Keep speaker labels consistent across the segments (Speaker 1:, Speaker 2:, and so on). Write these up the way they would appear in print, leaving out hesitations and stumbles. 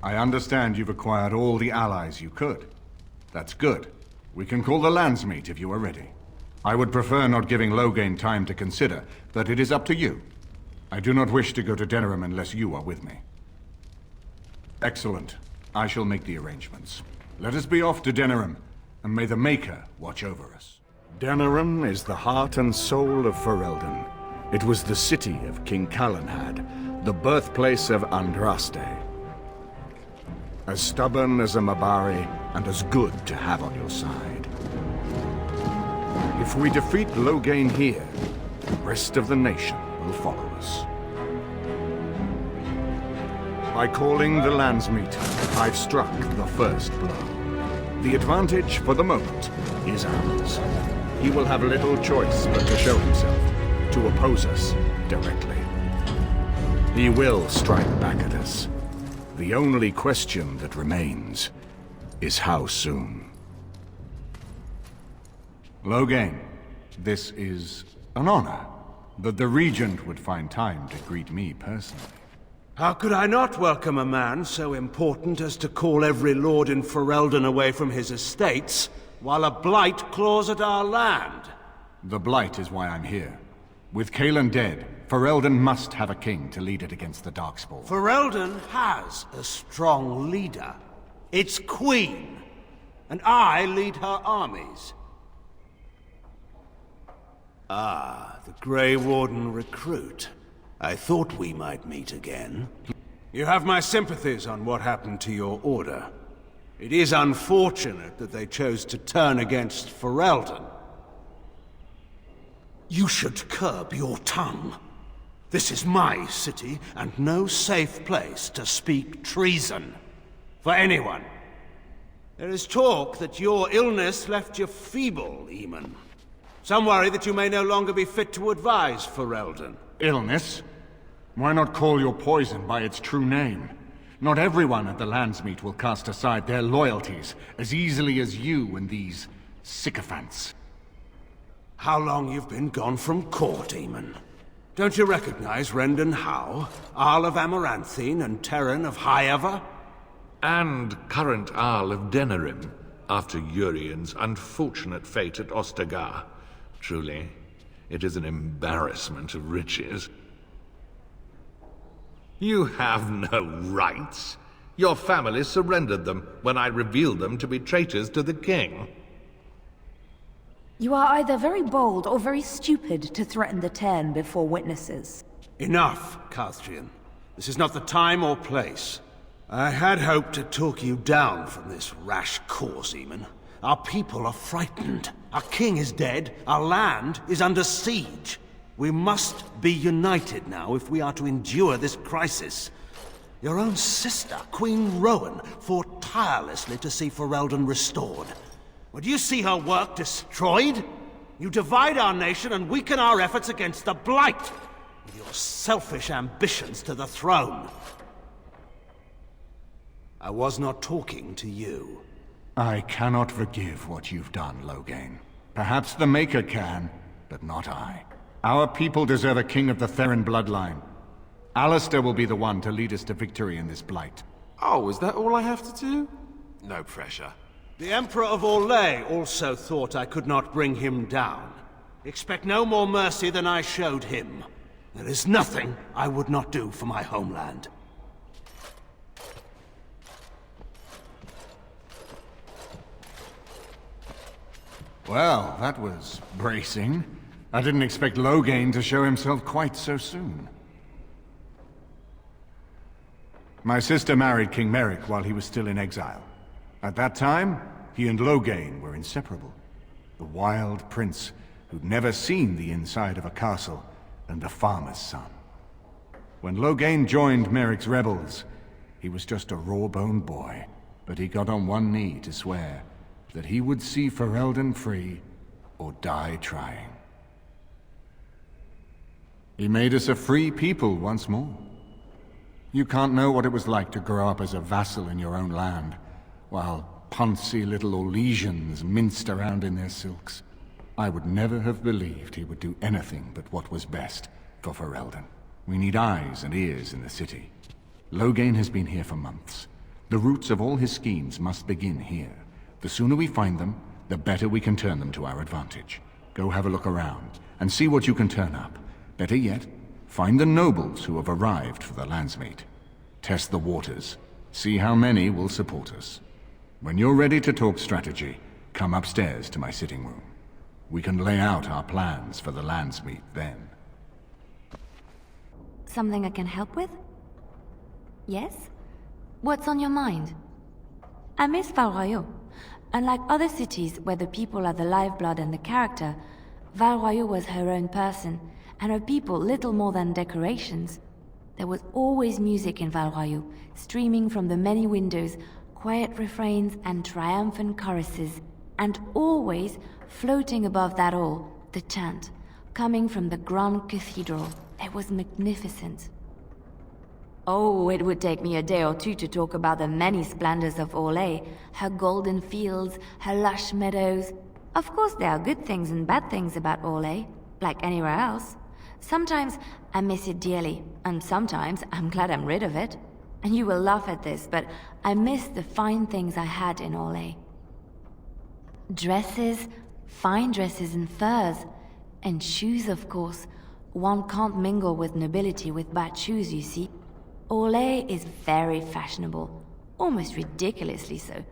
Speaker 1: I understand you've acquired all the allies you could. That's good. We can call the Landsmeet if you are ready. I would prefer not giving Loghain time to consider, but it is up to you. I do not wish to go to Denerim unless you are with me. Excellent. I shall make the arrangements. Let us be off to Denerim, and may the Maker watch over us. Denerim is the heart and soul of Ferelden. It was the city of King Calenhad, the birthplace of Andraste. As stubborn as a Mabari, and as good to have on your side. If we defeat Loghain here, the rest of the nation will follow us. By calling the Landsmeet, I've struck the first blow. The advantage, for the moment, is ours. He will have little choice but to show himself, to oppose us directly. He will strike back at us. The only question that remains is how soon. Loghain, this is an honor, that the Regent would find time to greet me personally.
Speaker 2: How could I not welcome a man so important as to call every lord in Ferelden away from his estates, while a blight claws at our land?
Speaker 1: The blight is why I'm here. With Cailan dead, Ferelden must have a king to lead it against the Darkspawn.
Speaker 2: Ferelden has a strong leader. Its queen. And I lead her armies. Ah, the Grey Warden recruit. I thought we might meet again. You have my sympathies on what happened to your order. It is unfortunate that they chose to turn against Ferelden. You should curb your tongue. This is my city, and no safe place to speak treason. For anyone. There is talk that your illness left you feeble, Eamon. Some worry that you may no longer be fit to advise Ferelden.
Speaker 1: Illness? Why not call your poison by its true name? Not everyone at the Landsmeet will cast aside their loyalties as easily as you and these sycophants.
Speaker 2: How long you've been gone from court, Eamon? Don't you recognize Rendon Howe, Arl of Amaranthine, and Terran of Highever?
Speaker 3: And current Arl of Denerim, after Urien's unfortunate fate at Ostagar. Truly, it is an embarrassment of riches. You have no rights. Your family surrendered them when I revealed them to be traitors to the king.
Speaker 4: You are either very bold or very stupid to threaten the Tern before witnesses.
Speaker 2: Enough, Carthrian. This is not the time or place. I had hoped to talk you down from this rash course, Eamon. Our people are frightened. Our king is dead. Our land is under siege. We must be united now if we are to endure this crisis. Your own sister, Queen Rowan, fought tirelessly to see Ferelden restored. Would you see her work destroyed? You divide our nation and weaken our efforts against the Blight, with your selfish ambitions to the throne. I was not talking to you.
Speaker 1: I cannot forgive what you've done, Loghain. Perhaps the Maker can, but not I. Our people deserve a king of the Theron bloodline. Alistair will be the one to lead us to victory in this Blight.
Speaker 5: Oh, is that all I have to do? No pressure.
Speaker 2: The Emperor of Orlais also thought I could not bring him down. Expect no more mercy than I showed him. There is nothing I would not do for my homeland.
Speaker 1: Well, that was bracing. I didn't expect Loghain to show himself quite so soon. My sister married King Merrick while he was still in exile. At that time, he and Loghain were inseparable. The wild prince who'd never seen the inside of a castle, and the farmer's son. When Loghain joined Merrick's rebels, he was just a raw-boned boy, but he got on one knee to swear that he would see Ferelden free or die trying. He made us a free people once more. You can't know what it was like to grow up as a vassal in your own land, while poncy little Orlesians minced around in their silks. I would never have believed he would do anything but what was best for Ferelden. We need eyes and ears in the city. Loghain has been here for months. The roots of all his schemes must begin here. The sooner we find them, the better we can turn them to our advantage. Go have a look around, and see what you can turn up. Better yet, find the nobles who have arrived for the Landsmeet. Test the waters. See how many will support us. When you're ready to talk strategy, come upstairs to my sitting room. We can lay out our plans for the Landsmeet then.
Speaker 4: Something I can help with? Yes? What's on your mind? I miss Val Royeaux. Unlike other cities where the people are the lifeblood and the character, Val Royeaux was her own person, and her people little more than decorations. There was always music in Val Royeaux, streaming from the many windows, quiet refrains and triumphant choruses, and always, floating above that all, the chant, coming from the Grand Cathedral. It was magnificent. Oh, it would take me a day or two to talk about the many splendors of Orlais, her golden fields, her lush meadows. Of course there are good things and bad things about Orlais, like anywhere else. Sometimes I miss it dearly, and sometimes I'm glad I'm rid of it. And you will laugh at this, but I miss the fine things I had in Orlais. Dresses, fine dresses and furs, and shoes, of course. One can't mingle with nobility with bad shoes, you see. Orlais is very fashionable, almost ridiculously so.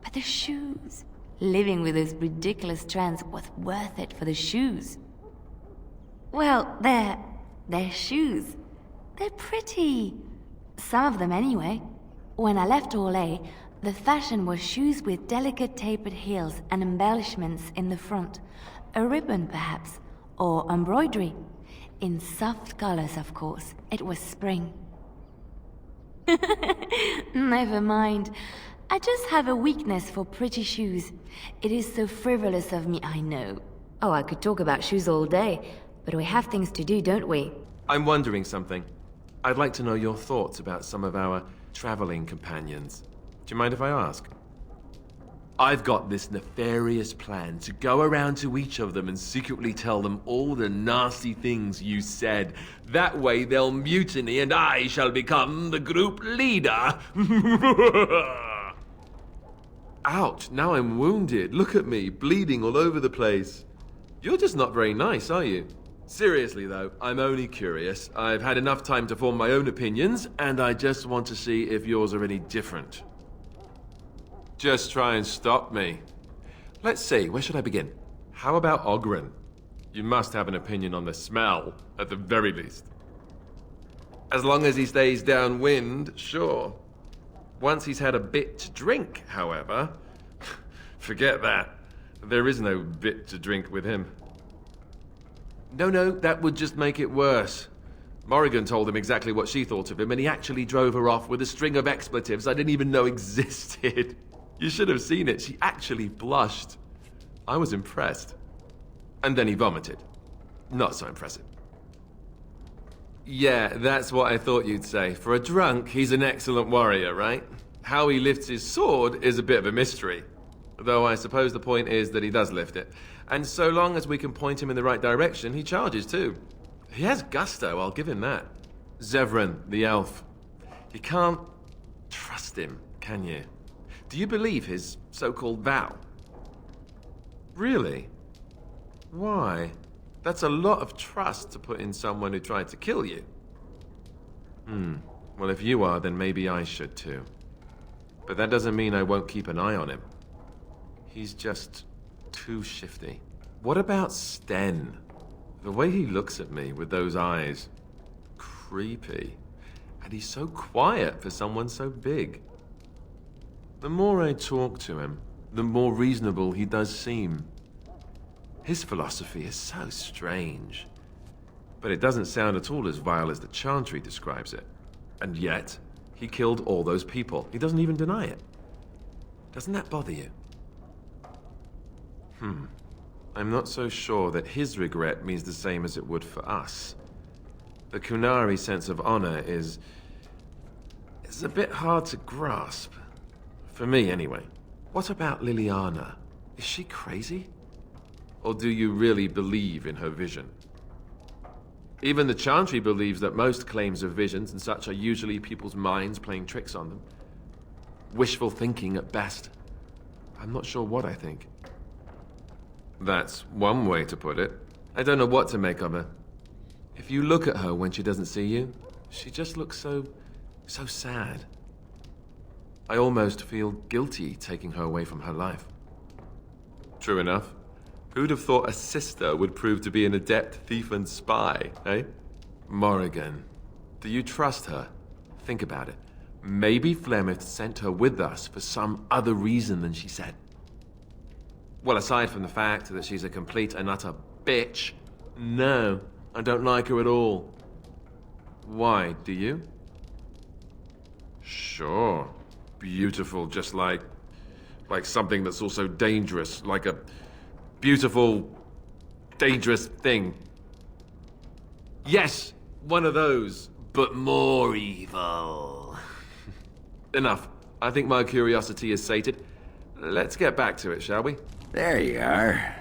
Speaker 4: But the shoes... Living with those ridiculous trends was worth it for the shoes. Well, they're shoes. They're pretty. Some of them anyway. When I left Orlais, the fashion was shoes with delicate tapered heels and embellishments in the front. A ribbon, perhaps, or embroidery. In soft colors, of course. It was spring. Never mind. I just have a weakness for pretty shoes. It is so frivolous of me, I know. Oh, I could talk about shoes all day, but we have things to do, don't we?
Speaker 5: I'm wondering something. I'd like to know your thoughts about some of our traveling companions. Do you mind if I ask? I've got this nefarious plan to go around to each of them and secretly tell them all the nasty things you said. That way they'll mutiny and I shall become the group leader. Ouch, now I'm wounded. Look at me, bleeding all over the place. You're just not very nice, are you? Seriously though, I'm only curious. I've had enough time to form my own opinions, and I just want to see if yours are any different. Just try and stop me. Let's see, where should I begin? How about Ogren? You must have an opinion on the smell, at the very least. As long as he stays downwind, sure. Once he's had a bit to drink, however, forget that. There is no bit to drink with him. No, that would just make it worse. Morrigan told him exactly what she thought of him, and he actually drove her off with a string of expletives I didn't even know existed. You should have seen it. She actually blushed. I was impressed. And then he vomited. Not so impressive. Yeah, that's what I thought you'd say. For a drunk, he's an excellent warrior, right? How he lifts his sword is a bit of a mystery. Though I suppose the point is that he does lift it. And so long as we can point him in the right direction, he charges too. He has gusto, I'll give him that. Zevran, the elf. You can't trust him, can you? Do you believe his so-called vow? Really? Why? That's a lot of trust to put in someone who tried to kill you. Well, if you are, then maybe I should too. But that doesn't mean I won't keep an eye on him. He's just too shifty. What about Sten? The way he looks at me with those eyes. Creepy. And he's so quiet for someone so big. The more I talk to him, the more reasonable he does seem. His philosophy is so strange. But it doesn't sound at all as vile as the Chantry describes it. And yet, he killed all those people. He doesn't even deny it. Doesn't that bother you? I'm not so sure that his regret means the same as it would for us. The Kunari sense of honor is a bit hard to grasp. For me, anyway. What about Liliana? Is she crazy? Or do you really believe in her vision? Even the Chantry believes that most claims of visions and such are usually people's minds playing tricks on them. wishful thinking at best. I'm not sure what I think. That's one way to put it. I don't know what to make of her. If you look at her when she doesn't see you, she just looks so sad. I almost feel guilty taking her away from her life. True enough. Who'd have thought a sister would prove to be an adept thief and spy, eh? Morrigan, do you trust her? Think about it. Maybe Flemeth sent her with us for some other reason than she said. Well, aside from the fact that she's a complete and utter bitch, no, I don't like her at all. Why, do you? Sure. Beautiful, just like something that's also dangerous, like a beautiful, dangerous thing. Yes, one of those, but more evil. Enough. I think my curiosity is sated. Let's get back to it, shall we?
Speaker 6: There you are.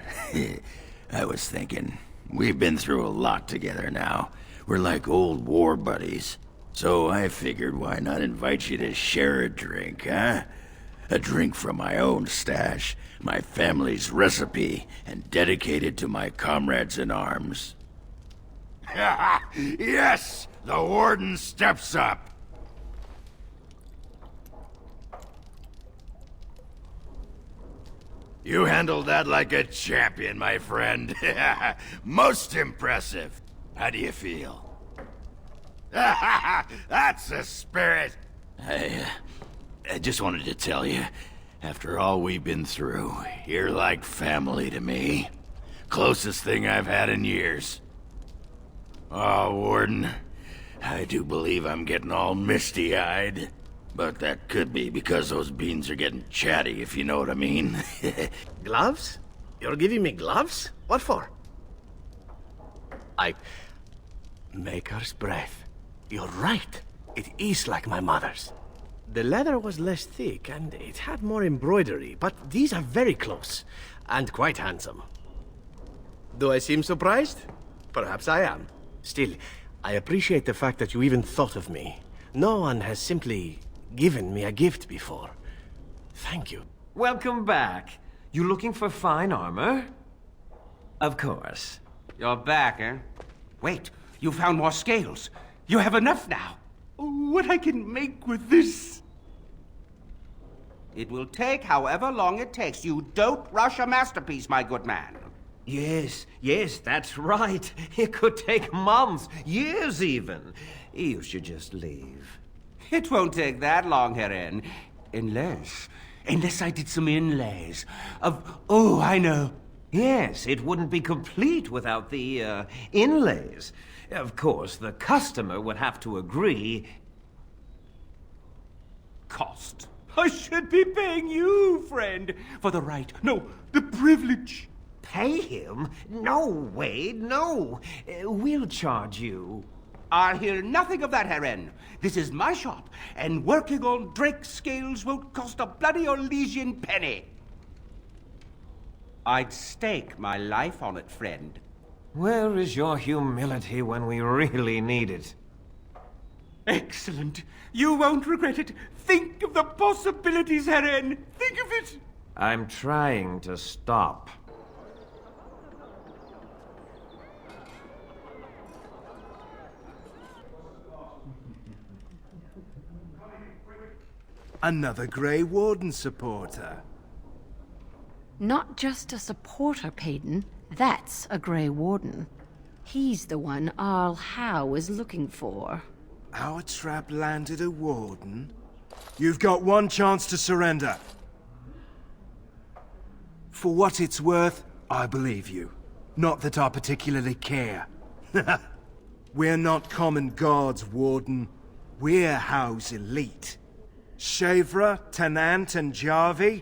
Speaker 6: I was thinking, we've been through a lot together now. We're like old war buddies. So I figured why not invite you to share a drink, huh? A drink from my own stash, my family's recipe, and dedicated to my comrades in arms. Yes! The Warden steps up! You handled that like a champion, my friend. Most impressive. How do you feel? That's the spirit! I just wanted to tell you, after all we've been through, you're like family to me. Closest thing I've had in years. Oh, Warden, I do believe I'm getting all misty-eyed. But that could be because those beans are getting chatty, if you know what I mean.
Speaker 7: Gloves? You're giving me gloves? What for? Maker's breath. You're right. It is like my mother's. The leather was less thick, and it had more embroidery, but these are very close, and quite handsome. Do I seem surprised? Perhaps I am. Still, I appreciate the fact that you even thought of me. No one has simply given me a gift before. Thank you.
Speaker 8: Welcome back. You looking for fine armor? Of course. You're back, eh?
Speaker 2: Wait, you found more scales. You have enough now. What I can make with this? It will take however long it takes. You don't rush a masterpiece, my good man.
Speaker 8: Yes, that's right. It could take months, years even. You should just leave.
Speaker 2: It won't take that long, Herren. Unless I did some inlays oh, I know.
Speaker 8: Yes, it wouldn't be complete without the, inlays. Of course, the customer would have to agree.
Speaker 2: Cost. I should be paying you, friend, for the right, no, the privilege.
Speaker 8: Pay him? No, Wade, no. We'll charge you.
Speaker 2: I'll hear nothing of that, Herren. This is my shop, and working on Drake scales won't cost a bloody Orlesian penny. I'd stake my life on it, friend.
Speaker 8: Where is your humility when we really need it?
Speaker 2: Excellent. You won't regret it. Think of the possibilities, Herren. Think of it.
Speaker 8: I'm trying to stop.
Speaker 2: Another Grey Warden supporter.
Speaker 9: Not just a supporter, Payton. That's a Grey Warden. He's the one Arl Howe is looking for.
Speaker 2: Our trap landed a Warden? You've got one chance to surrender. For what it's worth, I believe you. Not that I particularly care. We're not common guards, Warden. We're Howe's elite. Shavra, Tennant, and Jarvie,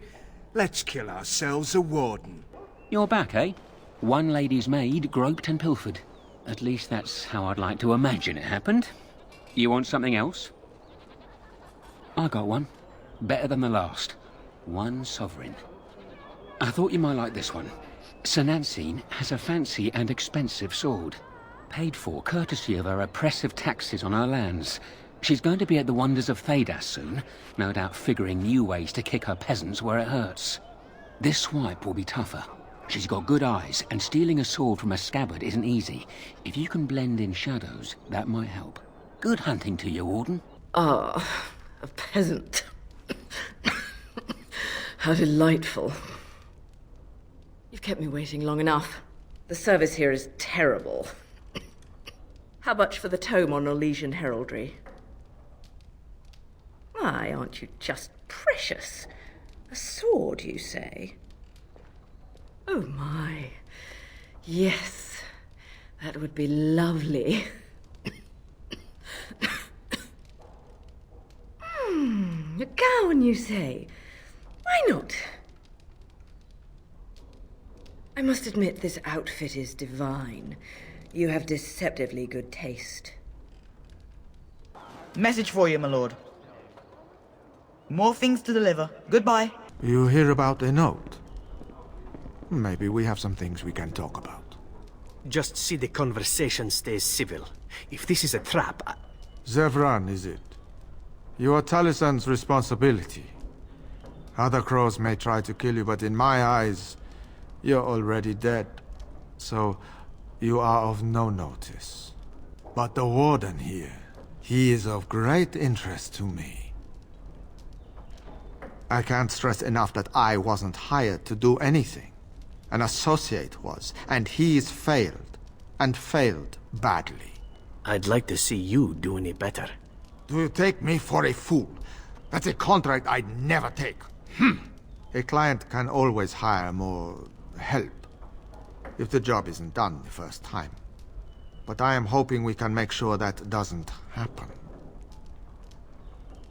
Speaker 2: let's kill ourselves a Warden.
Speaker 10: You're back, eh? One lady's maid groped and pilfered. At least that's how I'd like to imagine it happened. You want something else? I got one. Better than the last. 1 sovereign. I thought you might like this one. Sir Nancine has a fancy and expensive sword. Paid for courtesy of her oppressive taxes on her lands. She's going to be at the Wonders of Thedas soon, no doubt figuring new ways to kick her peasants where it hurts. This swipe will be tougher. She's got good eyes, and stealing a sword from a scabbard isn't easy. If you can blend in shadows, that might help. Good hunting to you, Warden.
Speaker 11: Ah, a peasant. How delightful. You've kept me waiting long enough. The service here is terrible. How much for the tome on Orlesian heraldry? Why, aren't you just precious? A sword, you say? Oh my. Yes, that would be lovely. A gown, you say? Why not? I must admit this outfit is divine. You have deceptively good taste.
Speaker 12: Message for you, my lord. More things to deliver. Goodbye.
Speaker 13: You hear about a note? Maybe we have some things we can talk about.
Speaker 7: Just see the conversation stays civil. If this is a trap,
Speaker 13: Zevran, is it? You are Talisan's responsibility. Other crows may try to kill you, but in my eyes, you're already dead. So, you are of no notice. But the Warden here, he is of great interest to me. I can't stress enough that I wasn't hired to do anything. An associate was, and he's failed. And failed badly.
Speaker 7: I'd like to see you do any better.
Speaker 13: Do you take me for a fool? That's a contract I'd never take. A client can always hire more help if the job isn't done the first time. But I am hoping we can make sure that doesn't happen.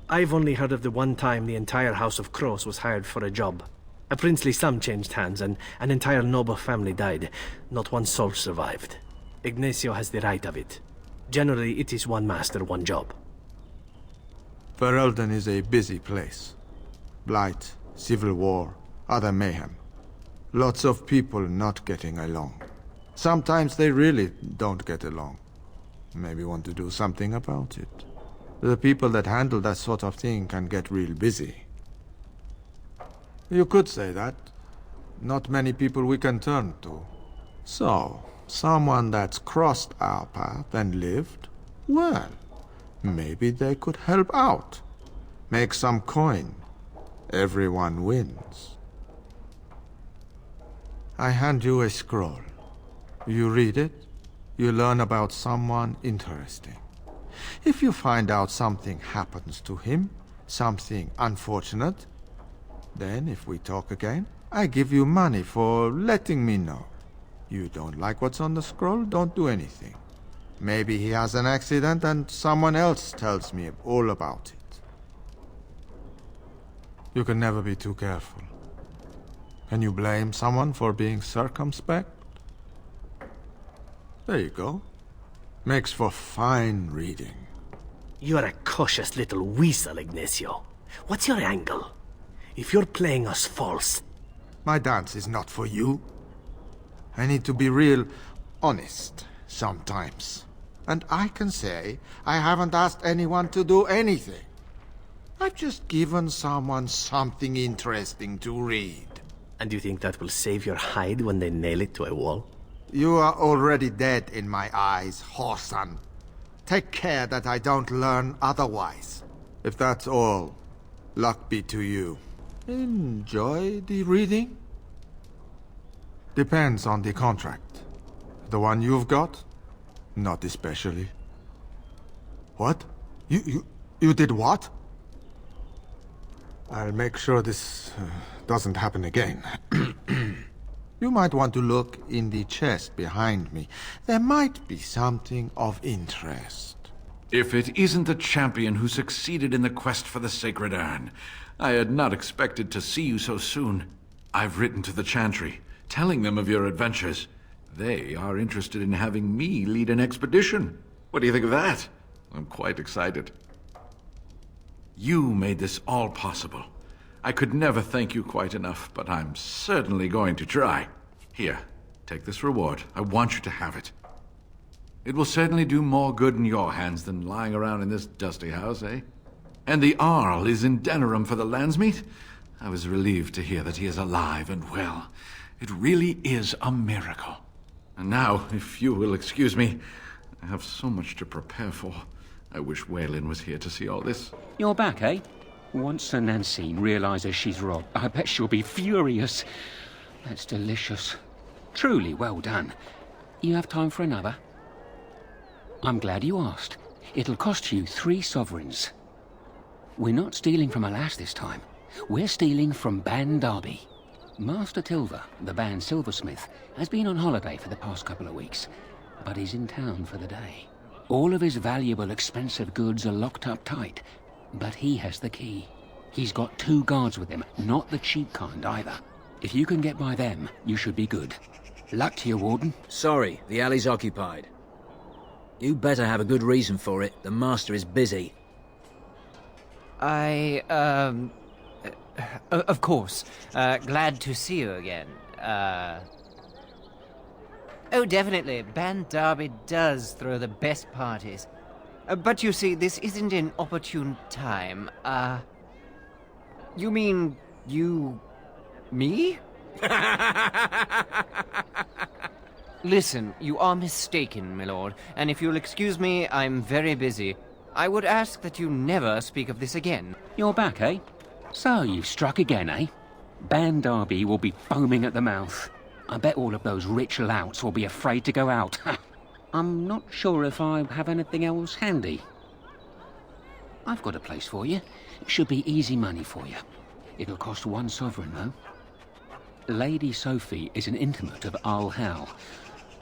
Speaker 7: I've only heard of the one time the entire House of Crows was hired for a job. A princely sum changed hands and an entire noble family died. Not one soul survived. Ignacio has the right of it. Generally, it is one master, one job.
Speaker 13: Ferelden is a busy place. Blight, civil war, other mayhem. Lots of people not getting along. Sometimes they really don't get along. Maybe want to do something about it. The people that handle that sort of thing can get real busy. You could say that. Not many people we can turn to. So, someone that's crossed our path and lived, well, maybe they could help out. Make some coin. Everyone wins. I hand you a scroll. You read it, you learn about someone interesting. If you find out something happens to him, something unfortunate, then if we talk again, I give you money for letting me know. You don't like what's on the scroll, don't do anything. Maybe he has an accident and someone else tells me all about it. You can never be too careful. Can you blame someone for being circumspect? There you go. Makes for fine reading.
Speaker 7: You're a cautious little weasel, Ignacio. What's your angle? If you're playing us false...
Speaker 13: My dance is not for you. I need to be real honest sometimes. And I can say I haven't asked anyone to do anything. I've just given someone something interesting to read.
Speaker 7: And you think that will save your hide when they nail it to a wall?
Speaker 13: You are already dead in my eyes, Horsan. Take care that I don't learn otherwise. If that's all, luck be to you. Enjoy the reading? Depends on the contract. The one you've got? Not especially. What? You did what? I'll make sure this doesn't happen again. You might want to look in the chest behind me. There might be something of interest.
Speaker 3: If it isn't the champion who succeeded in the quest for the Sacred Urn, I had not expected to see you so soon. I've written to the Chantry, telling them of your adventures. They are interested in having me lead an expedition. What do you think of that? I'm quite excited. You made this all possible. I could never thank you quite enough, but I'm certainly going to try. Here, take this reward. I want you to have it. It will certainly do more good in your hands than lying around in this dusty house, eh? And the Arl is in Denerim for the Landsmeet? I was relieved to hear that he is alive and well. It really is a miracle. And now, if you will excuse me, I have so much to prepare for. I wish Waylin was here to see all this.
Speaker 10: You're back, eh? Once Sir Nancine realizes she's robbed, I bet she'll be furious. That's delicious. Truly well done. You have time for another? I'm glad you asked. It'll cost you 3 sovereigns. We're not stealing from a lass this time. We're stealing from Ban Darby. Master Tilver, the Ban silversmith, has been on holiday for the past couple of weeks, but he's in town for the day. All of his valuable, expensive goods are locked up tight, but he has the key. He's got 2 guards with him, not the cheap kind either. If you can get by them, you should be good. Luck to you, Warden.
Speaker 14: Sorry, the alley's occupied. You better have a good reason for it. The master is busy.
Speaker 15: Of course. Glad to see you again. Oh, definitely. Ban Darby does throw the best parties. But you see, this isn't an opportune time. You mean you... me? Listen, you are mistaken, my lord, and if you'll excuse me, I'm very busy. I would ask that you never speak of this again.
Speaker 10: You're back, eh? So you've struck again, eh? Ban Darby will be foaming at the mouth. I bet all of those rich louts will be afraid to go out. I'm not sure if I have anything else handy. I've got a place for you. It should be easy money for you. It'll cost 1 sovereign, though. Lady Sophie is an intimate of Arl Howe.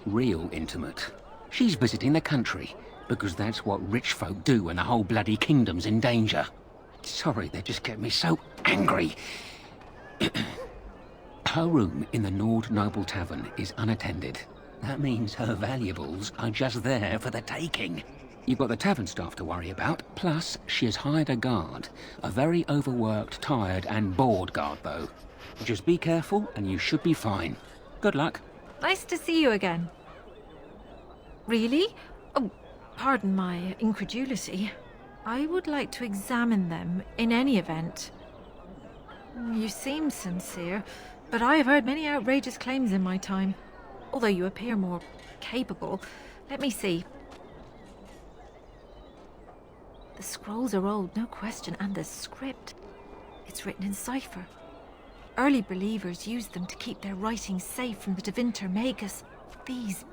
Speaker 10: Real intimate. She's visiting the country, because that's what rich folk do when the whole bloody kingdom's in danger. Sorry, they just get me so angry. Her room in the Nord Noble Tavern is unattended. That means her valuables are just there for the taking. You've got the tavern staff to worry about, plus she has hired a guard. A very overworked, tired and bored guard, though. Just be careful and you should be fine. Good luck.
Speaker 16: Nice to see you again. Really? Oh, pardon my incredulity. I would like to examine them in any event. You seem sincere, but I have heard many outrageous claims in my time. Although you appear more capable. Let me see. The scrolls are old, no question, and the script. It's written in cipher. Early believers used them to keep their writings safe from the Devinter Magus. These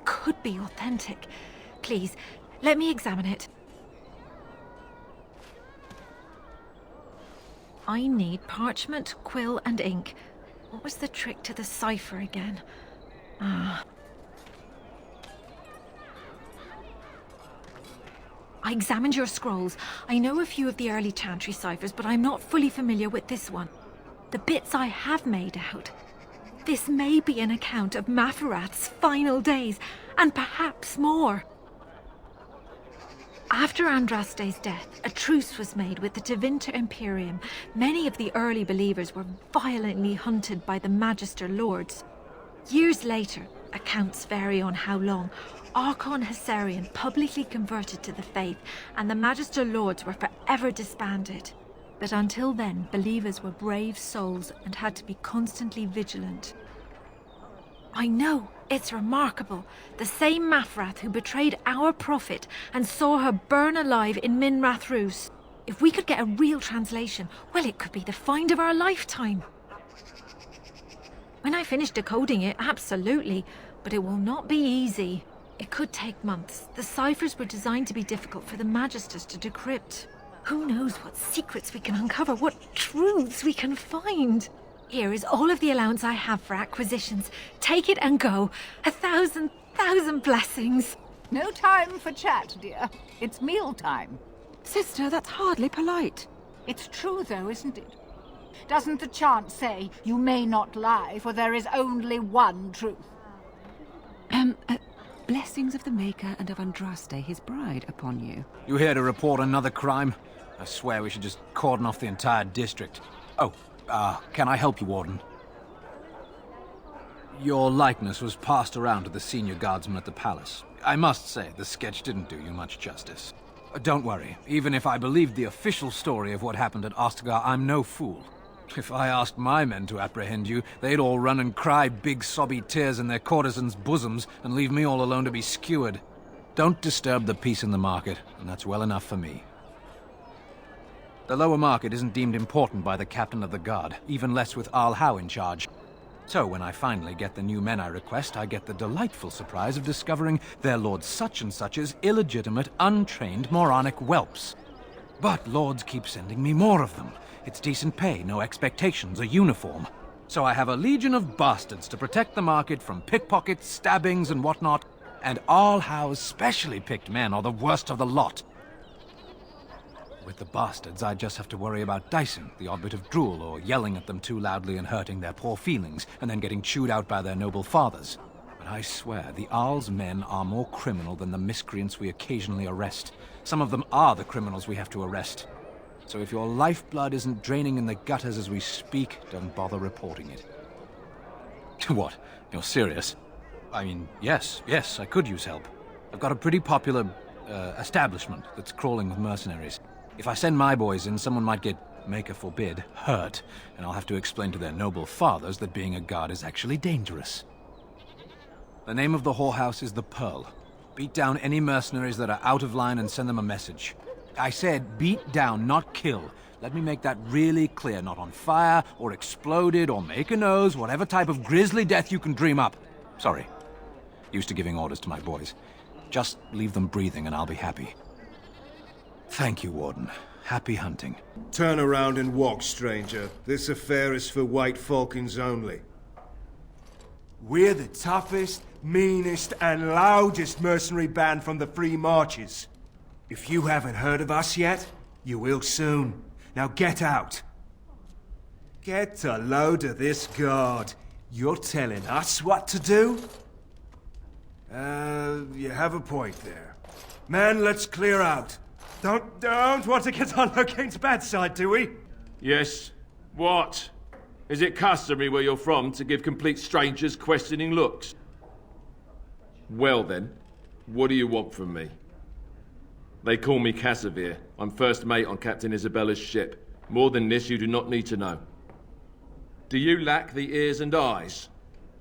Speaker 16: could be authentic. Please, let me examine it. I need parchment, quill, and ink. What was the trick to the cipher again? I examined your scrolls. I know a few of the early Chantry ciphers, but I'm not fully familiar with this one. The bits I have made out. This may be an account of Maferath's final days, and perhaps more. After Andraste's death, a truce was made with the Tevinter Imperium. Many of the early believers were violently hunted by the Magister Lords. Years later, accounts vary on how long, Archon Hessarian publicly converted to the faith, and the Magister Lords were forever disbanded. But until then, believers were brave souls and had to be constantly vigilant. I know, it's remarkable. The same Mafrath who betrayed our prophet and saw her burn alive in Minrath Rus. If we could get a real translation, well, it could be the find of our lifetime. When I finish decoding it, absolutely, but it will not be easy. It could take months. The ciphers were designed to be difficult for the Magisters to decrypt. Who knows what secrets we can uncover, what truths we can find. Here is all of the allowance I have for acquisitions. Take it and go. 1,000 blessings.
Speaker 17: No time for chat, dear. It's mealtime.
Speaker 9: Sister, that's hardly polite.
Speaker 17: It's true, though, isn't it? Doesn't the chant say, you may not lie, for there is only one truth?
Speaker 9: Blessings of the Maker and of Andraste, his bride, upon you.
Speaker 18: You here to report another crime? I swear we should just cordon off the entire district. Oh, can I help you, Warden? Your likeness was passed around to the senior guardsmen at the palace. I must say, the sketch didn't do you much justice. Don't worry, even if I believed the official story of what happened at Ostgar, I'm no fool. If I asked my men to apprehend you, they'd all run and cry big sobby tears in their courtesans' bosoms and leave me all alone to be skewered. Don't disturb the peace in the market, and that's well enough for me. The lower market isn't deemed important by the captain of the guard, even less with Arl Howe in charge. So when I finally get the new men I request, I get the delightful surprise of discovering their Lord Such-and-Such's illegitimate, untrained, moronic whelps. But lords keep sending me more of them. It's decent pay, no expectations, a uniform. So I have a legion of bastards to protect the market from pickpockets, stabbings, and whatnot, and Arl Howe's specially picked men are the worst of the lot. With the bastards, I just have to worry about dicing, the odd bit of drool, or yelling at them too loudly and hurting their poor feelings, and then getting chewed out by their noble fathers. But I swear, the Arl's men are more criminal than the miscreants we occasionally arrest. Some of them are the criminals we have to arrest. So if your lifeblood isn't draining in the gutters as we speak, don't bother reporting it. What? You're serious? I mean, yes, I could use help. I've got a pretty popular, establishment that's crawling with mercenaries. If I send my boys in, someone might get, maker forbid, hurt, and I'll have to explain to their noble fathers that being a guard is actually dangerous. The name of the whorehouse is the Pearl. Beat down any mercenaries that are out of line and send them a message. I said beat down, not kill. Let me make that really clear. Not on fire, or exploded, or make a nose, whatever type of grisly death you can dream up. Sorry. Used to giving orders to my boys. Just leave them breathing and I'll be happy. Thank you, Warden. Happy hunting.
Speaker 2: Turn around and walk, stranger. This affair is for White Falcons only.
Speaker 19: We're the toughest, meanest, and loudest mercenary band from the Free Marches. If you haven't heard of us yet, you will soon. Now get out. Get a load of this guard. You're telling us what to do? You have a point there. Men, let's clear out. Don't want to get on Logain's bad side, do we?
Speaker 5: Yes. What? Is it customary where you're from to give complete strangers questioning looks? Well then, what do you want from me? They call me Casimir. I'm first mate on Captain Isabella's ship. More than this you do not need to know. Do you lack the ears and eyes?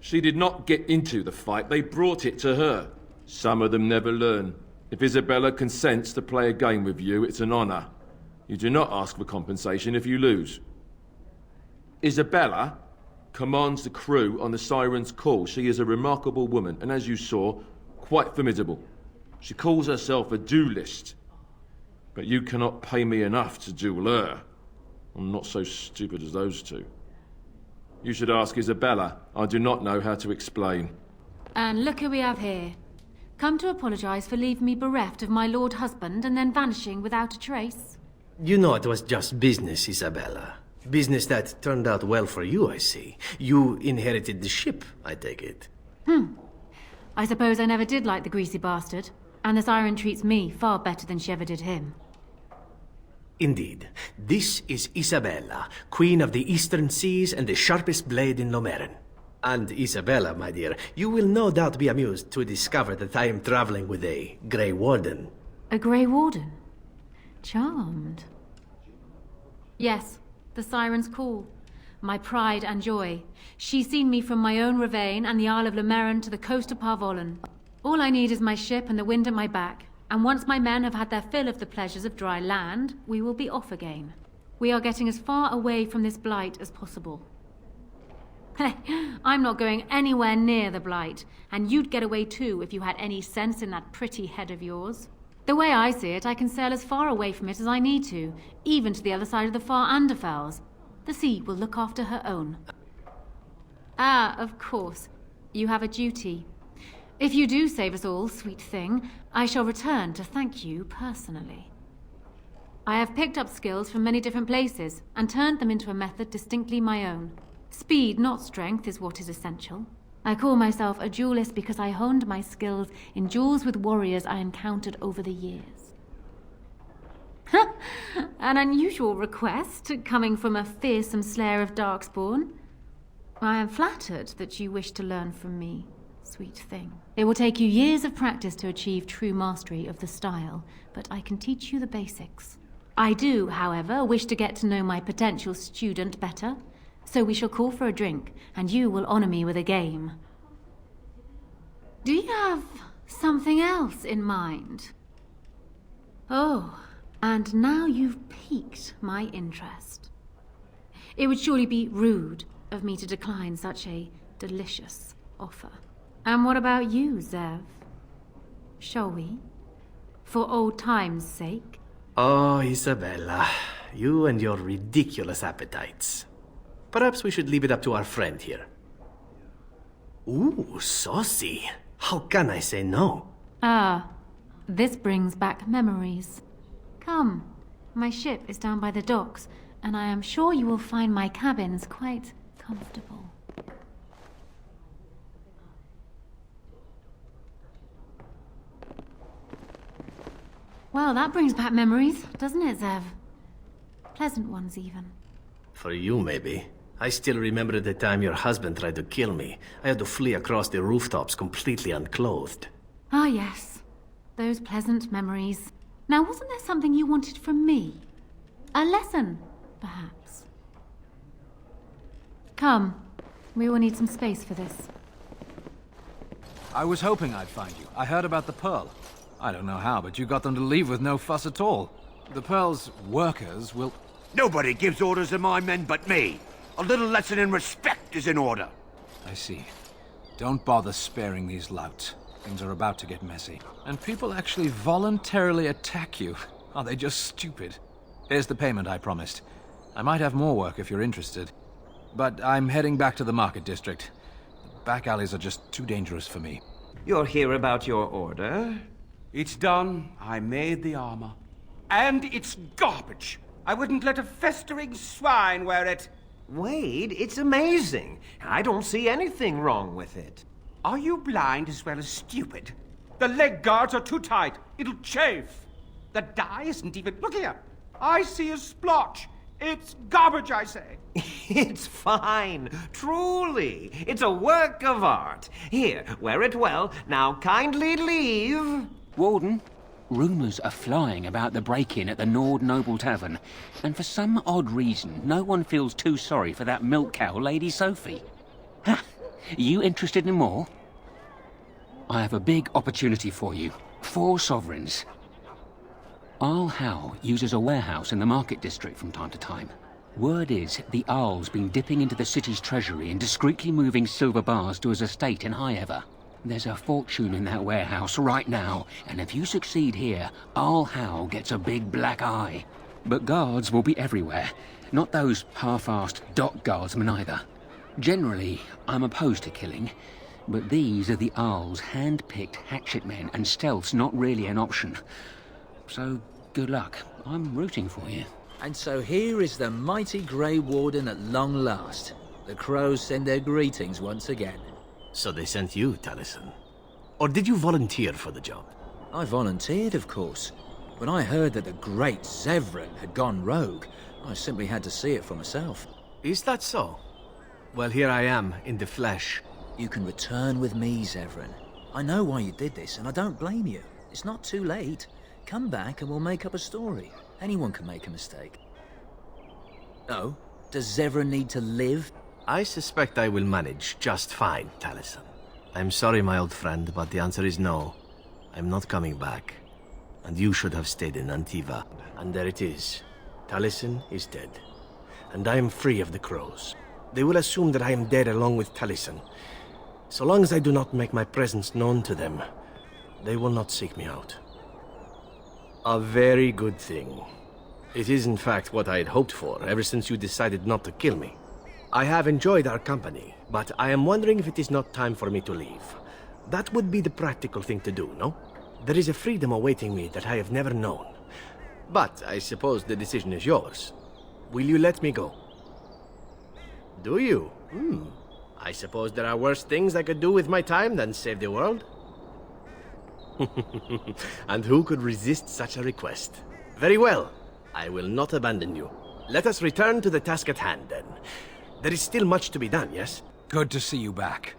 Speaker 5: She did not get into the fight, they brought it to her. Some of them never learn. If Isabella consents to play a game with you, it's an honor. You do not ask for compensation if you lose. Isabella commands the crew on the Siren's call. She is a remarkable woman, and as you saw, quite formidable. She calls herself a duelist. But you cannot pay me enough to duel her. I'm not so stupid as those two. You should ask Isabella. I do not know how to explain.
Speaker 4: And look who we have here. Come to apologize for leaving me bereft of my lord husband and then vanishing without a trace.
Speaker 7: You know it was just business, Isabella. Business that turned out well for you, I see. You inherited the ship, I take it.
Speaker 4: I suppose I never did like the greasy bastard. And the Siren treats me far better than she ever did him.
Speaker 7: Indeed. This is Isabella, Queen of the Eastern Seas and the sharpest blade in Lomerin. And Isabella, my dear, you will no doubt be amused to discover that I am traveling with a Grey Warden.
Speaker 4: A Grey Warden? Charmed. Yes, the Siren's call. My pride and joy. She's seen me from my own Ravane and the Isle of Lomerin to the coast of Parvolan. All I need is my ship and the wind at my back. And once my men have had their fill of the pleasures of dry land, we will be off again. We are getting as far away from this blight as possible. I'm not going anywhere near the blight, and you'd get away too if you had any sense in that pretty head of yours. The way I see it, I can sail as far away from it as I need to, even to the other side of the far Anderfells. The sea will look after her own. Ah, of course. You have a duty. If you do save us all, sweet thing, I shall return to thank you personally. I have picked up skills from many different places, and turned them into a method distinctly my own. Speed, not strength, is what is essential. I call myself a duelist because I honed my skills in duels with warriors I encountered over the years. An unusual request, coming from a fearsome slayer of Darkspawn. I am flattered that you wish to learn from me.
Speaker 20: Sweet thing. It will take you years of practice to achieve true mastery of the style, but I can teach you the basics. I do, however, wish to get to know my potential student better, so we shall call for a drink, and you will honor me with a game. Do you have something else in mind? Oh, and now you've piqued my interest. It would surely be rude of me to decline such a delicious offer. And what about you, Zev? Shall we? For old time's sake?
Speaker 7: Oh, Isabella, you and your ridiculous appetites. Perhaps we should leave it up to our friend here. Ooh, saucy. How can I say no?
Speaker 20: Ah, this brings back memories. Come, my ship is down by the docks, and I am sure you will find my cabins quite comfortable. Well, that brings back memories, doesn't it, Zev? Pleasant ones, even.
Speaker 7: For you, maybe. I still remember the time your husband tried to kill me. I had to flee across the rooftops completely unclothed.
Speaker 20: Ah, yes. Those pleasant memories. Now, wasn't there something you wanted from me? A lesson, perhaps? Come. We will need some space for this.
Speaker 18: I was hoping I'd find you. I heard about the Pearl. I don't know how, but you got them to leave with no fuss at all. The Pearl's workers will...
Speaker 21: Nobody gives orders to my men but me. A little lesson in respect is in order.
Speaker 18: I see. Don't bother sparing these louts. Things are about to get messy. And people actually voluntarily attack you. Are they just stupid? Here's the payment I promised. I might have more work if you're interested. But I'm heading back to the market district. The back alleys are just too dangerous for me.
Speaker 8: You're here about your order?
Speaker 19: It's done. I made the armor. And it's garbage. I wouldn't let a festering swine wear it.
Speaker 8: Wade, it's amazing. I don't see anything wrong with it.
Speaker 19: Are you blind as well as stupid? The leg guards are too tight. It'll chafe. The dye isn't even... Look here. I see a splotch. It's garbage, I say.
Speaker 8: It's fine. Truly. It's a work of art. Here, wear it well. Now kindly leave.
Speaker 10: Warden, rumours are flying about the break-in at the Nord Noble Tavern, and for some odd reason, no one feels too sorry for that milk cow, Lady Sophie. Ha! You interested in more? I have a big opportunity for you. 4 sovereigns. Arl Howe uses a warehouse in the market district from time to time. Word is the Arl's been dipping into the city's treasury and discreetly moving silver bars to his estate in Highever. There's a fortune in that warehouse right now, and if you succeed here, Arl Howe gets a big black eye. But guards will be everywhere, not those half-assed dock guardsmen either. Generally, I'm opposed to killing, but these are the Arl's hand-picked hatchetmen, and stealth's not really an option. So, good luck. I'm rooting for you.
Speaker 14: And so here is the mighty Grey Warden at long last. The crows send their greetings once again.
Speaker 7: So they sent you, Taliesin? Or did you volunteer for the job?
Speaker 14: I volunteered, of course. When I heard that the great Zevran had gone rogue, I simply had to see it for myself.
Speaker 7: Is that so? Well, here I am, in the flesh.
Speaker 14: You can return with me, Zevran. I know why you did this, and I don't blame you. It's not too late. Come back and we'll make up a story. Anyone can make a mistake. Oh? Does Zevran need to live?
Speaker 7: I suspect I will manage just fine, Taliesin. I'm sorry, my old friend, but the answer is no. I'm not coming back. And you should have stayed in Antiva. And there it is. Taliesin is dead. And I am free of the crows. They will assume that I am dead along with Taliesin. So long as I do not make my presence known to them, they will not seek me out. A very good thing. It is in fact what I had hoped for ever since you decided not to kill me. I have enjoyed our company, but I am wondering if it is not time for me to leave. That would be the practical thing to do, no? There is a freedom awaiting me that I have never known. But I suppose the decision is yours. Will you let me go? Do you? I suppose there are worse things I could do with my time than save the world. And who could resist such a request? Very well. I will not abandon you. Let us return to the task at hand, then. There is still much to be done, yes?
Speaker 18: Good to see you back.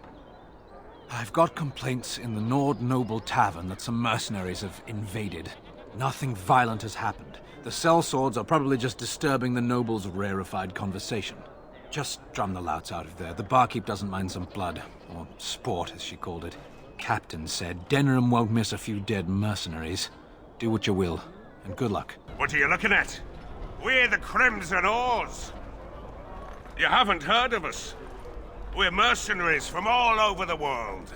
Speaker 18: I've got complaints in the Nord Noble Tavern that some mercenaries have invaded. Nothing violent has happened. The sellswords are probably just disturbing the nobles' rarefied conversation. Just drum the louts out of there. The barkeep doesn't mind some blood. Or sport, as she called it. Captain said Denerim won't miss a few dead mercenaries. Do what you will, and good luck.
Speaker 1: What are you looking at? We're the Crimson Oars. You haven't heard of us. We're mercenaries from all over the world.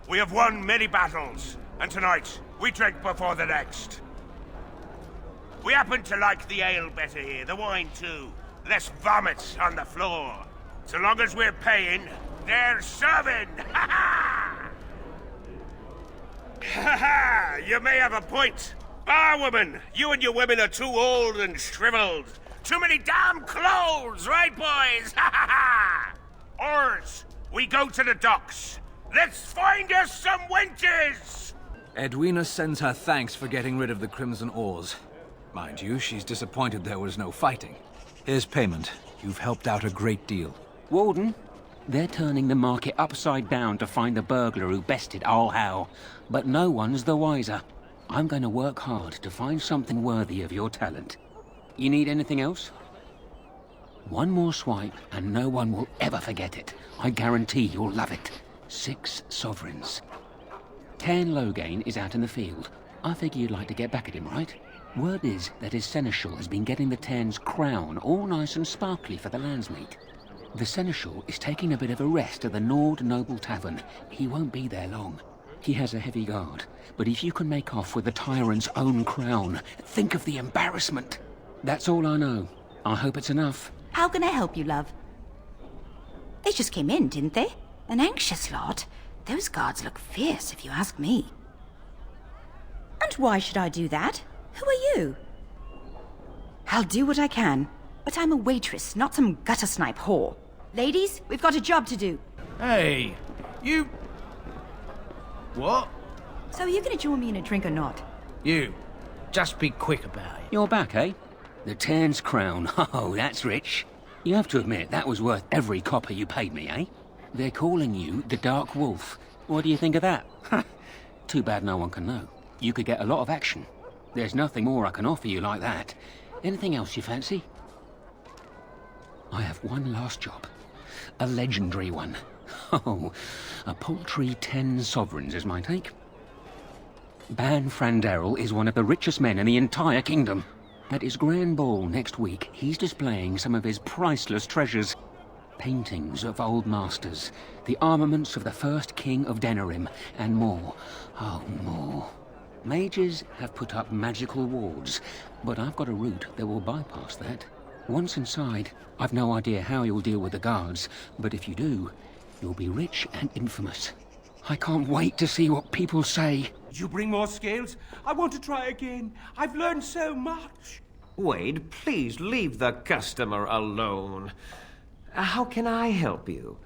Speaker 1: We have won many battles, and tonight we drink before the next. We happen to like the ale better here, the wine too. Less vomit on the floor. So long as we're paying, they're serving! Ha ha! Ha ha! You may have a point. Barwoman, you and your women are too old and shriveled. Too many damn clothes, right, boys? Ha ha ha! Oars, we go to the docks. Let's find us some wenches!
Speaker 18: Edwina sends her thanks for getting rid of the Crimson Oars. Mind you, she's disappointed there was no fighting. Here's payment. You've helped out a great deal.
Speaker 10: Warden, they're turning the market upside down to find the burglar who bested All How. But no one's the wiser. I'm going to work hard to find something worthy of your talent. You need anything else? One more swipe, and no one will ever forget it. I guarantee you'll love it. 6 sovereigns. Cairn Loghain is out in the field. I figure you'd like to get back at him, right? Word is that his seneschal has been getting the Cairn's crown all nice and sparkly for the Landsmeet. The seneschal is taking a bit of a rest at the Nord Noble Tavern. He won't be there long. He has a heavy guard, but if you can make off with the tyrant's own crown, think of the embarrassment. That's all I know. I hope it's enough.
Speaker 22: How can I help you, love? They just came in, didn't they? An anxious lot. Those guards look fierce, if you ask me. And why should I do that? Who are you? I'll do what I can, but I'm a waitress, not some gutter snipe whore. Ladies, we've got a job to do.
Speaker 7: Hey, you... What?
Speaker 22: So are you gonna join me in a drink or not?
Speaker 7: You, just be quick about it.
Speaker 10: You're back, eh? The Cairn's crown. Oh, that's rich. You have to admit, that was worth every copper you paid me, eh? They're calling you the Dark Wolf. What do you think of that? Too bad no one can know. You could get a lot of action. There's nothing more I can offer you like that. Anything else you fancy? I have one last job. A legendary one. Oh, a paltry 10 sovereigns is my take. Ban Franderel is one of the richest men in the entire kingdom. At his grand ball next week, he's displaying some of his priceless treasures. Paintings of old masters, the armaments of the first king of Denerim, and more. Oh, more. Mages have put up magical wards, but I've got a route that will bypass that. Once inside, I've no idea how you'll deal with the guards, but if you do, you'll be rich and infamous. I can't wait to see what people say.
Speaker 8: Did you bring more scales? I want to try again. I've learned so much. Wade, please leave the customer alone. How can I help you?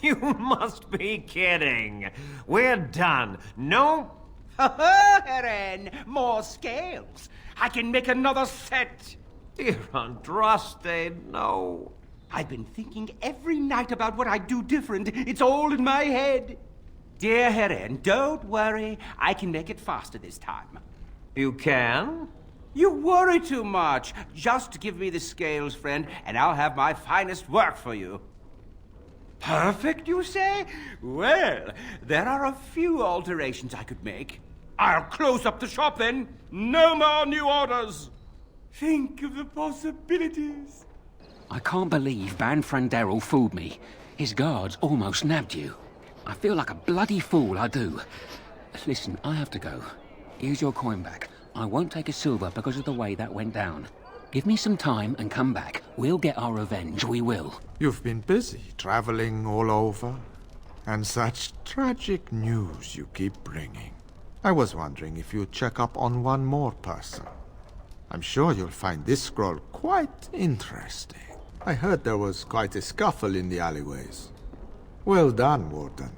Speaker 8: You must be kidding. We're done. No...
Speaker 23: Heren, more scales. I can make another set.
Speaker 8: Dear Andraste, no.
Speaker 23: I've been thinking every night about what I'd do different. It's all in my head. Dear Heren, don't worry. I can make it faster this time.
Speaker 8: You can?
Speaker 23: You worry too much. Just give me the scales, friend, and I'll have my finest work for you. Perfect, you say? Well, there are a few alterations I could make. I'll close up the shop then. No more new orders. Think of the possibilities.
Speaker 10: I can't believe Ban Franderel fooled me. His guards almost nabbed you. I feel like a bloody fool, I do. Listen, I have to go. Here's your coin back. I won't take a silver because of the way that went down. Give me some time and come back. We'll get our revenge, we will.
Speaker 13: You've been busy, traveling all over. And such tragic news you keep bringing. I was wondering if you'd check up on one more person. I'm sure you'll find this scroll quite interesting. I heard there was quite a scuffle in the alleyways. Well done, Warden.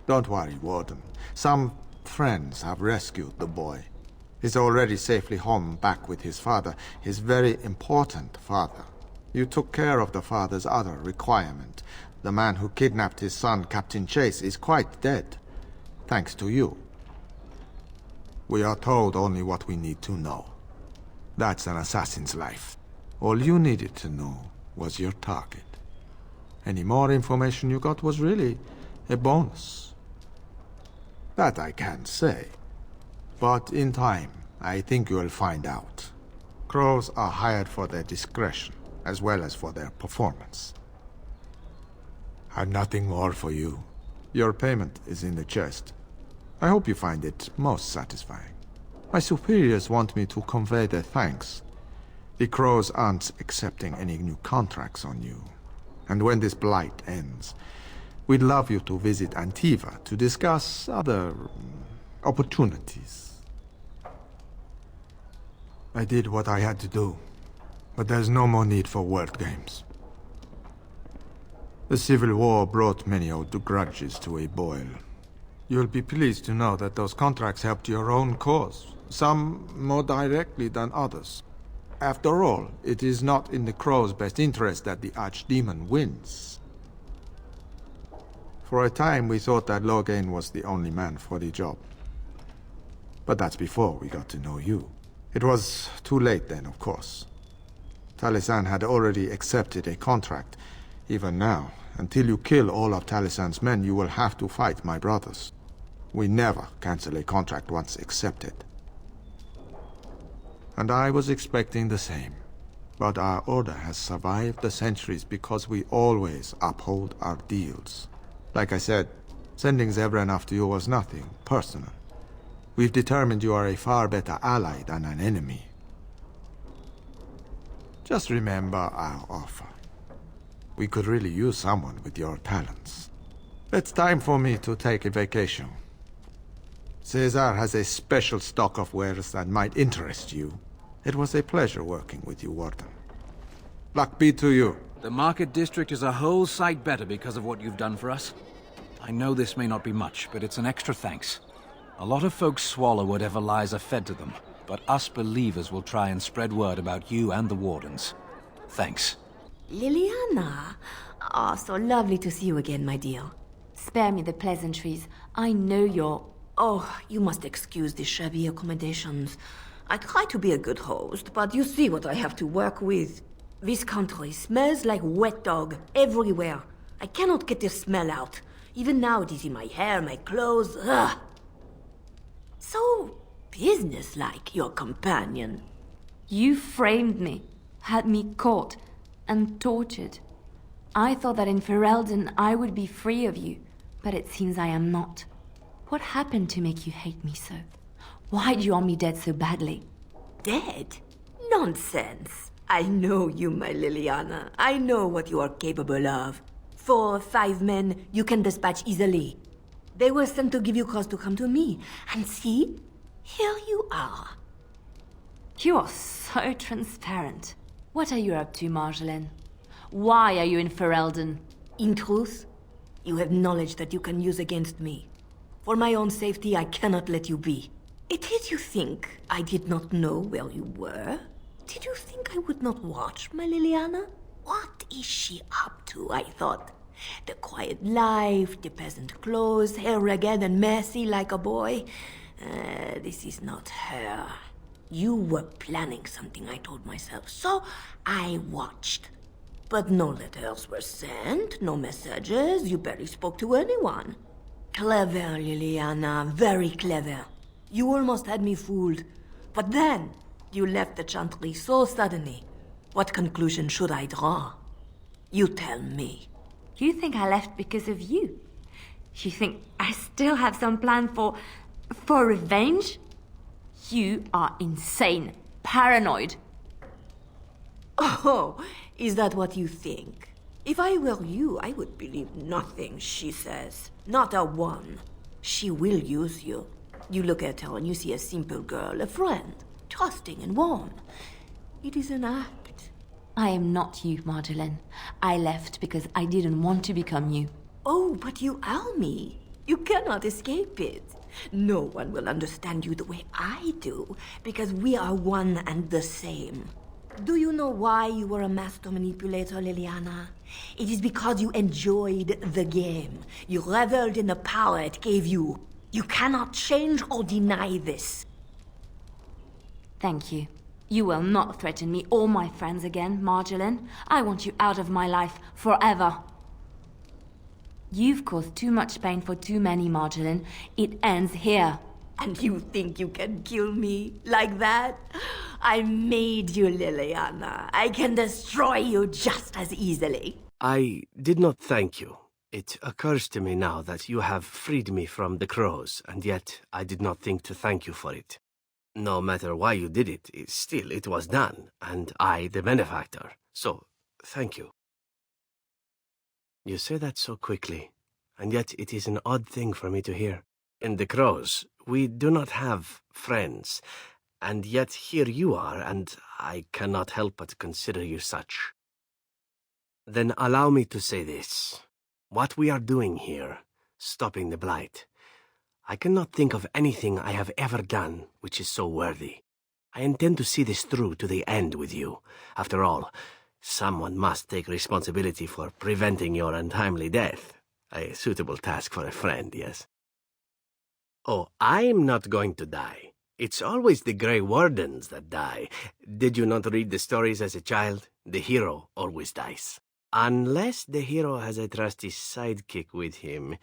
Speaker 13: Don't worry, Warden. Some friends have rescued the boy. He's already safely home back with his father, his very important father. You took care of the father's other requirement, the man who kidnapped his son, Captain Chase, is quite dead. Thanks to you. We are told only what we need to know. That's an assassin's life. All you needed to know was your target. Any more information you got was really a bonus. That I can't say. But in time, I think you'll find out. Crows are hired for their discretion, as well as for their performance. I've nothing more for you. Your payment is in the chest. I hope you find it most satisfying. My superiors want me to convey their thanks. The Crows aren't accepting any new contracts on you. And when this blight ends, we'd love you to visit Antiva to discuss other opportunities. I did what I had to do, but there's no more need for word games. The Civil War brought many old grudges to a boil. You'll be pleased to know that those contracts helped your own cause, some more directly than others. After all, it is not in the Crow's best interest that the Archdemon wins. For a time, we thought that Loghain was the only man for the job. But that's before we got to know you. It was too late then, of course. Talisan had already accepted a contract. Even now, until you kill all of Talisan's men, you will have to fight my brothers. We never cancel a contract once accepted. And I was expecting the same. But our order has survived the centuries because we always uphold our deals. Like I said, sending Zevran after you was nothing personal. We've determined you are a far better ally than an enemy. Just remember our offer. We could really use someone with your talents. It's time for me to take a vacation. Caesar has a special stock of wares that might interest you. It was a pleasure working with you, Warden. Luck be to you.
Speaker 18: The Market District is a whole sight better because of what you've done for us. I know this may not be much, but it's an extra thanks. A lot of folks swallow whatever lies are fed to them, but us believers will try and spread word about you and the Wardens. Thanks.
Speaker 4: Liliana! Ah, so lovely to see you again, my dear. Spare me the pleasantries. I know you're... Oh, you must excuse the shabby accommodations. I try to be a good host, but you see what I have to work with. This country smells like wet dog everywhere. I cannot get the smell out. Even now it is in my hair, my clothes. Ugh. So businesslike, your companion. You framed me, had me caught, and tortured. I thought that in Ferelden I would be free of you, but it seems I am not. What happened to make you hate me so? Why do you want me dead so badly? Dead? Nonsense. I know you, my Liliana. I know what you are capable of. 4 or 5 men you can dispatch easily. They were sent to give you cause to come to me. And see, here you are. You are so transparent. What are you up to, Marjolaine? Why are you in Ferelden? In truth, you have knowledge that you can use against me. For my own safety, I cannot let you be. It is you think I did not know where you were? Did you think I would not watch, my Liliana? What is she up to, I thought? The quiet life, the peasant clothes, hair ragged and messy like a boy. This is not her. You were planning something, I told myself, so I watched. But no letters were sent, no messages, you barely spoke to anyone. Clever, Liliana, very clever. You almost had me fooled. But then, you left the Chantry so suddenly. What conclusion should I draw? You tell me. You think I left because of you? You think I still have some plan for revenge? You are insane, paranoid. Oh, is that what you think? If I were you, I would believe nothing she says. Not a one. She will use you. You look at her and you see a simple girl, a friend, trusting and warm. It is an act. I am not you, Marjolaine. I left because I didn't want to become you. Oh, but you are me. You cannot escape it. No one will understand you the way I do, because we are one and the same. Do you know why you were a master manipulator, Liliana?
Speaker 6: It is because you enjoyed the game. You reveled in the power it gave you. You cannot change or deny this.
Speaker 4: Thank you. You will not threaten me or my friends again, Marjolaine. I want you out of my life forever. You've caused too much pain for too many, Marjolaine. It ends here.
Speaker 6: And you think you can kill me like that? I made you, Liliana. I can destroy you just as easily.
Speaker 7: I did not thank you. It occurs to me now that you have freed me from the crows, and yet I did not think to thank you for it. No matter why you did it, still it was done, and I the benefactor. So, thank you. You say that so quickly, and yet it is an odd thing for me to hear. In the crows, we do not have friends, and yet here you are, and I cannot help but consider you such. Then allow me to say this. What we are doing here, stopping the Blight, I cannot think of anything I have ever done which is so worthy. I intend to see this through to the end with you. After all, someone must take responsibility for preventing your untimely death. A suitable task for a friend, yes? Oh, I'm not going to die. It's always the Grey Wardens that die. Did you not read the stories as a child? The hero always dies. Unless the hero has a trusty sidekick with him,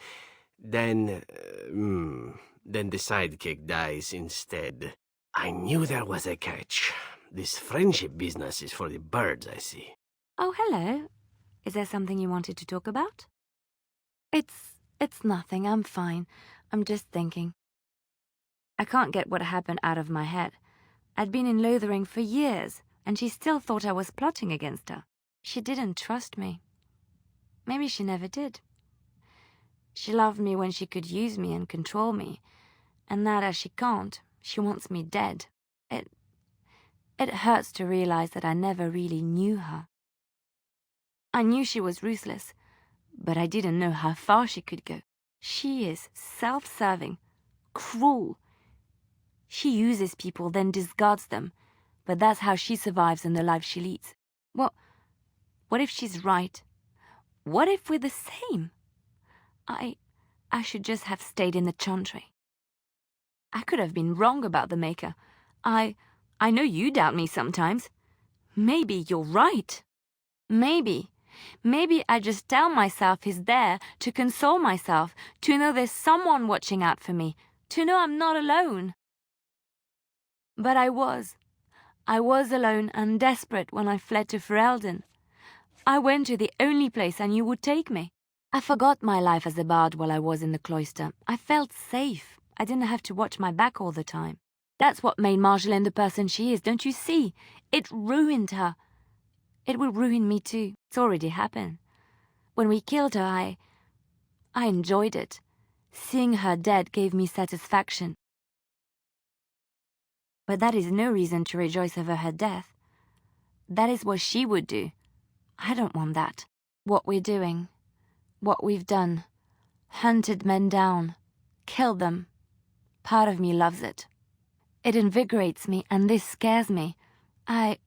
Speaker 7: then the sidekick dies instead. I knew there was a catch. This friendship business is for the birds, I see.
Speaker 4: Oh, hello. Is there something you wanted to talk about? It's nothing. I'm fine. I'm just thinking. I can't get what happened out of my head. I'd been in Lothering for years, and she still thought I was plotting against her. She didn't trust me. Maybe she never did. She loved me when she could use me and control me, and now that she can't, she wants me dead. It hurts to realize that I never really knew her. I knew she was ruthless, but I didn't know how far she could go. She is self-serving, cruel. She uses people, then discards them, but that's how she survives in the life she leads. What if she's right? What if we're the same? I should just have stayed in the Chantry. I could have been wrong about the Maker. I know you doubt me sometimes. Maybe you're right. Maybe I just tell myself he's there to console myself, to know there's someone watching out for me, to know I'm not alone. But I was alone and desperate when I fled to Ferelden. I went to the only place I knew would take me. I forgot my life as a bard while I was in the cloister. I felt safe. I didn't have to watch my back all the time. That's what made Marjolaine the person she is, don't you see? It ruined her. It will ruin me too. It's already happened. When we killed her, I enjoyed it. Seeing her dead gave me satisfaction. But that is no reason to rejoice over her death. That is what she would do. I don't want that. What we're doing, what we've done, hunted men down, killed them. Part of me loves it. It invigorates me, and this scares me. I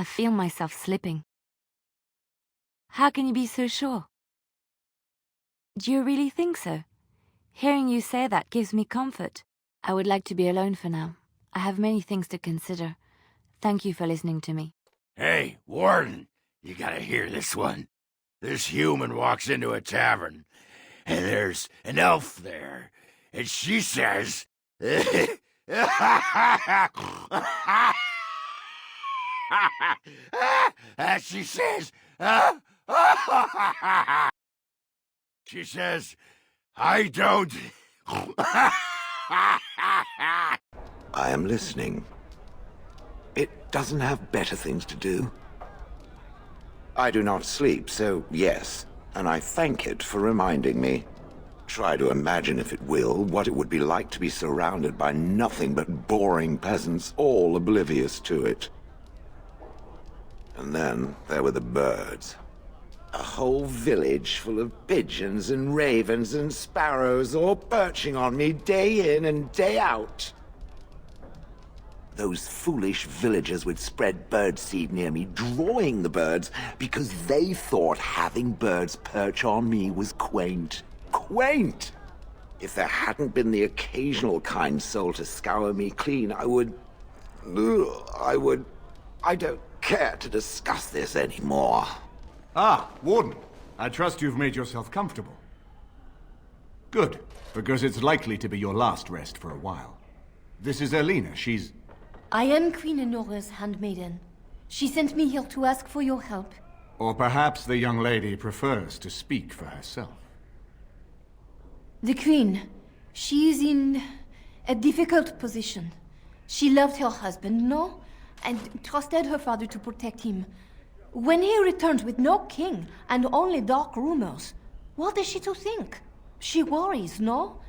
Speaker 4: feel myself slipping. How can you be so sure? Do you really think so? Hearing you say that gives me comfort. I would like to be alone for now. I have many things to consider. Thank you for listening to me.
Speaker 21: Hey, Warden, you gotta hear this one. This human walks into a tavern, and there's an elf there, and she says... she says... she says, I don't...
Speaker 11: I am listening. It doesn't have better things to do. I do not sleep, so yes, and I thank it for reminding me. Try to imagine, if it will, what it would be like to be surrounded by nothing but boring peasants, all oblivious to it. And then there were the birds. A whole village full of pigeons and ravens and sparrows all perching on me day in and day out. Those foolish villagers would spread birdseed near me, drawing the birds, because they thought having birds perch on me was quaint. Quaint! If there hadn't been the occasional kind soul to scour me clean, I don't care to discuss this anymore.
Speaker 2: Ah, Warden. I trust you've made yourself comfortable. Good, because it's likely to be your last rest for a while. This is Elena. She's...
Speaker 6: I am Queen Enora's handmaiden. She sent me here to ask for your help.
Speaker 2: Or perhaps the young lady prefers to speak for herself.
Speaker 6: The Queen, she is in a difficult position. She loved her husband, no? And trusted her father to protect him. When he returns with no king and only dark rumors, what is she to think? She worries, no?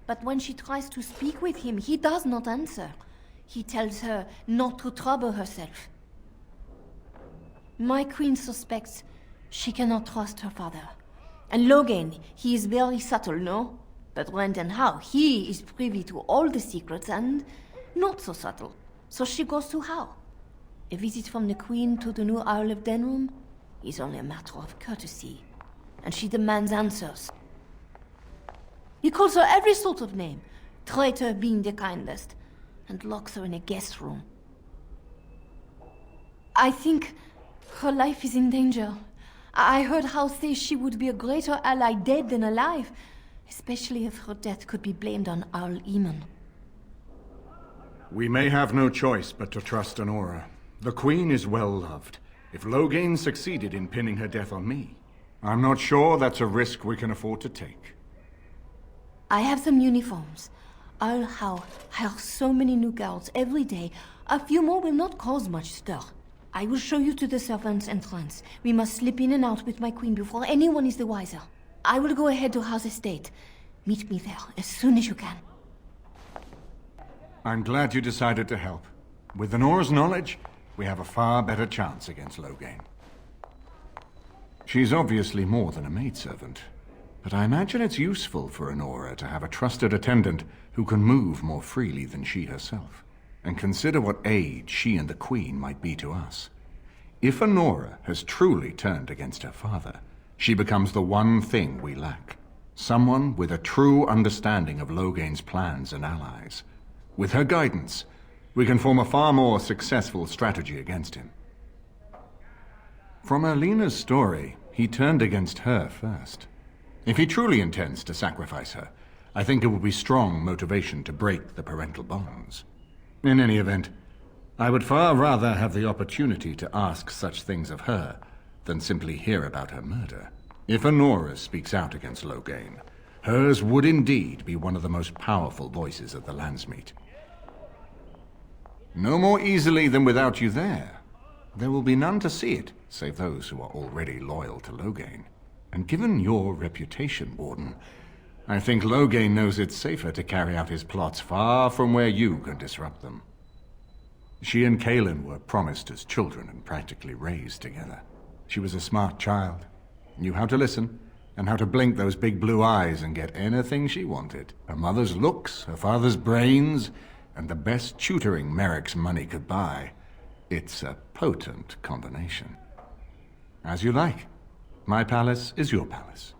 Speaker 6: But when she tries to speak with him, he does not answer. He tells her not to trouble herself. My queen suspects she cannot trust her father. And Logain, he is very subtle, no? But when and how, he is privy to all the secrets and not so subtle. So she goes to how? A visit from the queen to the new Isle of Denrum is only a matter of courtesy. And she demands answers. He calls her every sort of name, traitor being the kindest, and locks her in a guest room. I think her life is in danger. I heard Hal say she would be a greater ally dead than alive, especially if her death could be blamed on Arl Eamon.
Speaker 2: We may have no choice but to trust Enora. The Queen is well loved. If Logain succeeded in pinning her death on me, I'm not sure that's a risk we can afford to take.
Speaker 6: I have some uniforms. I'll hire so many new guards every day. A few more will not cause much stir. I will show you to the servants' entrance. We must slip in and out with my queen before anyone is the wiser. I will go ahead to House Estate. Meet me there as soon as you can.
Speaker 2: I'm glad you decided to help. With Enora's knowledge, we have a far better chance against Logain. She's obviously more than a maidservant, but I imagine it's useful for Enora to have a trusted attendant who can move more freely than she herself. And consider what aid she and the Queen might be to us. If Enora has truly turned against her father, she becomes the one thing we lack. Someone with a true understanding of Logain's plans and allies. With her guidance, we can form a far more successful strategy against him. From Elena's story, he turned against her first. If he truly intends to sacrifice her, I think it will be strong motivation to break the parental bonds. In any event, I would far rather have the opportunity to ask such things of her than simply hear about her murder. If Enora speaks out against Logain, hers would indeed be one of the most powerful voices at the Landsmeet. No more easily than without you there. There will be none to see it, save those who are already loyal to Logain. And given your reputation, Warden, I think Logain knows it's safer to carry out his plots far from where you can disrupt them. She and Kaelin were promised as children and practically raised together. She was a smart child, knew how to listen, and how to blink those big blue eyes and get anything she wanted. Her mother's looks, her father's brains, and the best tutoring Merrick's money could buy. It's a potent combination. As you like. My palace is your palace.